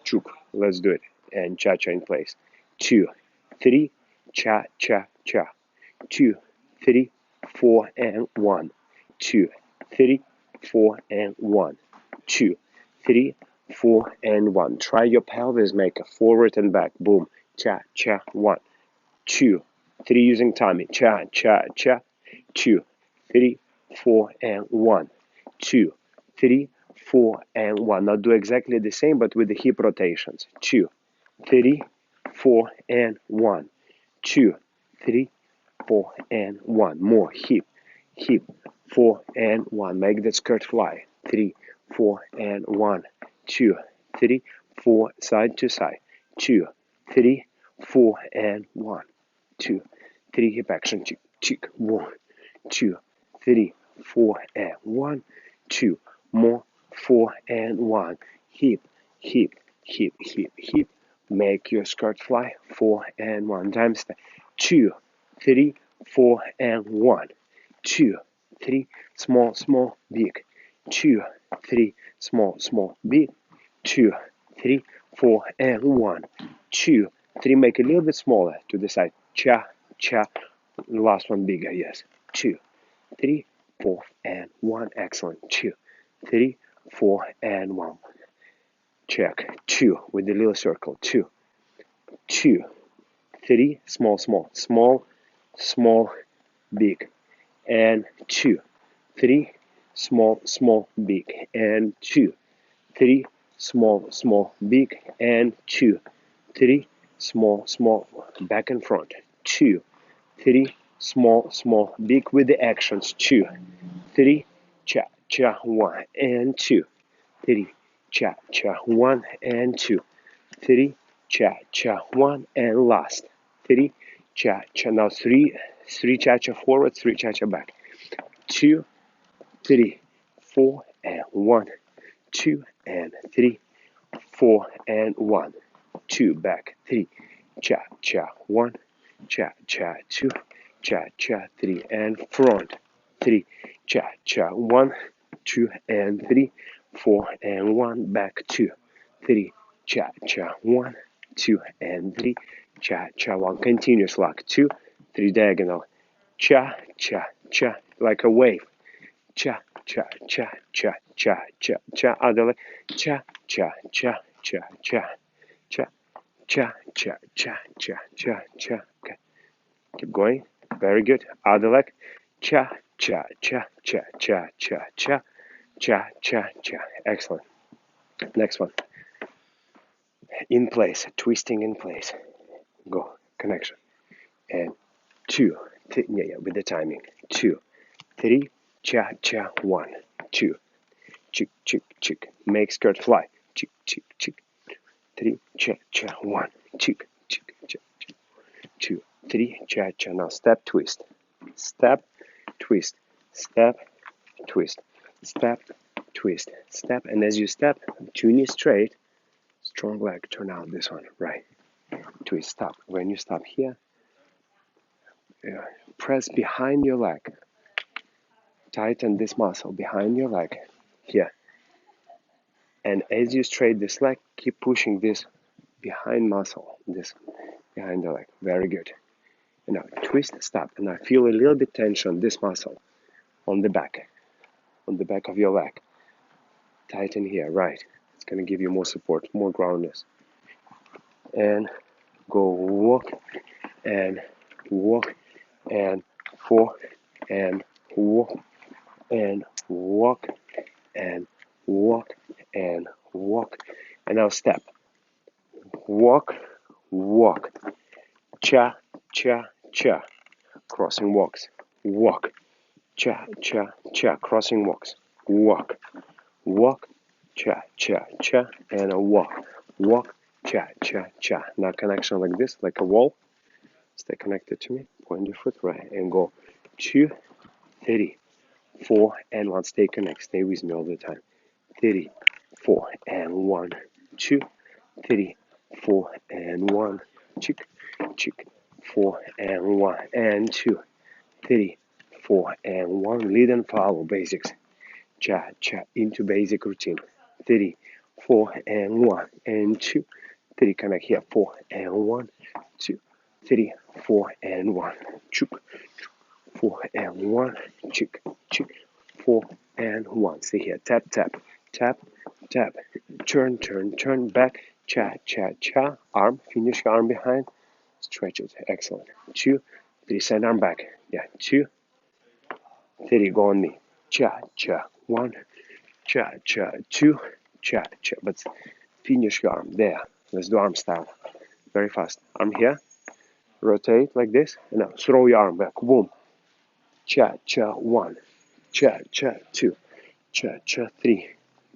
chuk. Let's do it. And cha-cha in place. 2, 3, cha, cha, cha. 2, 3, 4, and 1. 2, 3, 4, and 1. 2, 3, 4, and 1. Try your pelvis, make a forward and back. Boom. Cha, cha, 1, 2, 3 using tummy. Cha, cha, cha. 2, 3, 4, and 1. 2, 3, 4, and 1. Now do exactly the same, but with the hip rotations. 2, 3, 4, and 1. 2, 3, 4, and 1. More hip, hip, 4, and 1. Make that skirt fly. 3, 4, and 1. 2, 3, 4, side to side. 2, 3, 4, and 1. 2, 3, hip action. Chick, chick. 1, 2, 3, 4, and 1. 2, more, 4, and 1. Hip, hip, hip, hip, hip. Make your skirt fly. 4, and 1. Time step. 2, 3, 4, and 1. 2, 3, small, small, big. 2, 3, small, small, big. 2, 3, 4, and 1. 2, 3, make it a little bit smaller to the side. Cha, cha. Last one bigger, yes. 2, 3, 4, and 1. Excellent. 2, 3, 4, and 1. Check. 2 with the little circle. 2, 2, 3, small, small, small, small, big. And 2, 3, small, small, big. And 2, 3, small, small, big. And 2, 3, small, small, back and front. 2, 3, small, small, big with the actions. 2, 3, cha, cha, 1, and 2, 3, cha, cha, 1, and 2, 3, cha, cha, 1, and last. 3, cha, cha. Now 3 cha, cha forward, 3 cha, cha back. 2, 3, 4, and 1. 2, and 3, 4, and 1. 2, back. 3, cha, cha, 1. Cha, cha, 2. Cha, cha, 3, and front. 3, cha, cha, 1, 2, and 3, 4, and 1, back. 2, 3, cha, cha, 1, 2, and 3, cha, cha, 1. Continuous lock. 2, 3, diagonal. Cha, cha, cha, like a wave. Cha, cha, cha, cha, cha, cha, cha. Other leg. Cha, cha, cha, cha, cha, cha, cha, cha, cha, cha, cha, cha. Okay. Keep going. Very good. Other leg. Cha, cha, cha, cha, cha, cha, cha, cha, cha, cha. Excellent. Next one. In place. Twisting in place. Go. Connection. And 2, 3, yeah, with the timing. 2, 3, cha, cha, 1, 2, chick, chick, chick. Make skirt fly. Chick, chick, chick. 3, cha, cha, 1, chick, chick, chick, chick. 2, 3, cha, cha. Now step, twist. Step, twist. Step, twist. Step, twist. Step. And as you step, 2 knees straight. Strong leg. Turn out this one. Right. Twist. Stop. When you stop here, press behind your leg. Tighten this muscle behind your leg. Here. And as you straight this leg, keep pushing this behind muscle. This behind the leg. Very good. And now twist, stop. And now feel a little bit tension, this muscle on the back of your leg. Tighten here, right. It's going to give you more support, more groundness. And go walk and walk and 4 and walk and walk and walk and walk. And now step. Walk, walk. Cha, cha, cha. Crossing walks. Walk. Cha, cha, cha. Crossing walks. Walk. Walk. Cha, cha, cha. And a walk. Walk. Cha, cha, cha. Now connection like this, like a wall. Stay connected to me. Point your foot right and go 2, 3, 4, and 1. Stay connected. Stay with me all the time. 3, 4, and 1, 2, 3, 4, and 1. Chick, chick. 4, and 1, and 2, 3, 4, and 1. Lead and follow basics. Cha, cha. Into basic routine. 3, 4 and 1 and 2, 3. Connect here. 4 and 1, 2, 3, 4 and 1. Chuk, 4 and 1. Chuk, chuk, 4 and 1. Stay here. Tap, tap, tap, tap. Turn, turn, turn. Back. Cha, cha, cha. Arm. Finish your arm behind. Stretch it. Excellent. 2, 3. Send arm back. Yeah. 2, 3. Go on knee. Cha, cha. 1. Cha, cha. 2. Cha, cha. But finish your arm. There. Let's do arm style. Very fast. Arm here. Rotate like this. And now throw your arm back. Boom. Cha, cha. 1. Cha, cha. 2. Cha, cha. 3.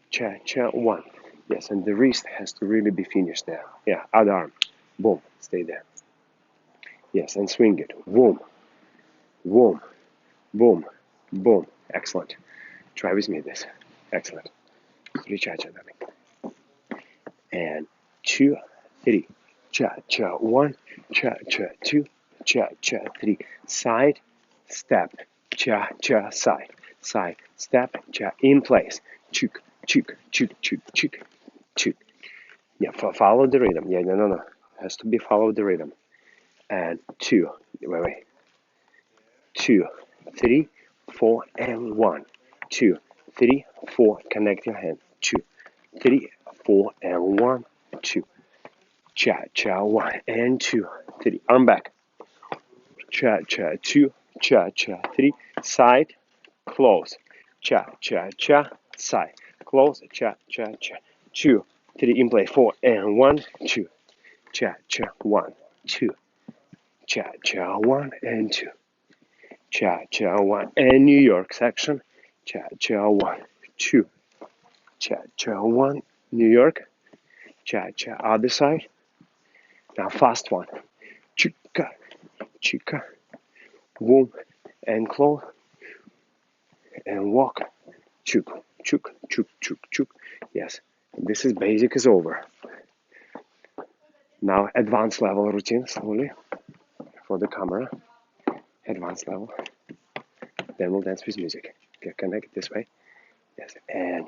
Cha, cha. 1. Yes, and the wrist has to really be finished there. Yeah, other arm. Boom. Stay there. Yes, and swing it. Boom. Boom. Boom. Boom. Excellent. Try with me this. Excellent. 3 cha cha, darling. And 2, 3. Cha cha. 1. Cha cha. 2. Cha cha. 3. Side. Step. Cha cha. Side. Side. Step. Cha. In place. Chuk. Chuk. Chuk. Chuk. Chuk. Chuk. Yeah. Follow the rhythm. Yeah. No. Has to be follow the rhythm. And 2. Wait. 2, 3, 4, and 1. 2, 3, 4. Connect your hand. 2, 3, 4, and 1, 2. Cha cha. 1 and 2, 3. Arm back. Cha cha. 2. Cha cha. 3. Side. Close. Cha cha cha. Side. Close. Cha cha cha. 2, 3. In play. 4 and 1, 2. Cha cha. 1, 2. Cha cha. 1 and 2. Cha cha. 1 and New York section. Cha cha. 1, 2. Cha cha. 1 New York. Cha cha. Other side. Now fast one. Chika. Chika. Boom. And close. And walk. Chuk. Chuk. Chuk. Chuk. Chuk. Yes. This is basic is over. Now advanced level routine slowly for the camera. Advanced level. Then we'll dance with music. Get connected this way. Yes. And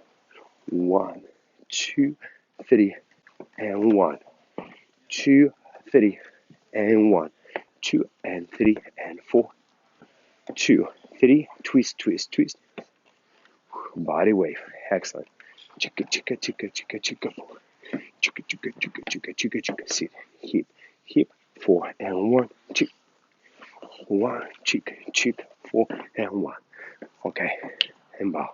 1, 2, 3, and 1, 2, 3, and 1, 2, and 3, and 4, 2, 3. Twist, twist, twist. Body wave. Excellent. Chicka, chicka, chicka, chicka, chicka. Chicka, chicka, chicka, chicka, chicka, chicka. Sit. Hip, hip. 4 and 1, 2. 1, chick, chick. 4 and 1. Okay. And bow.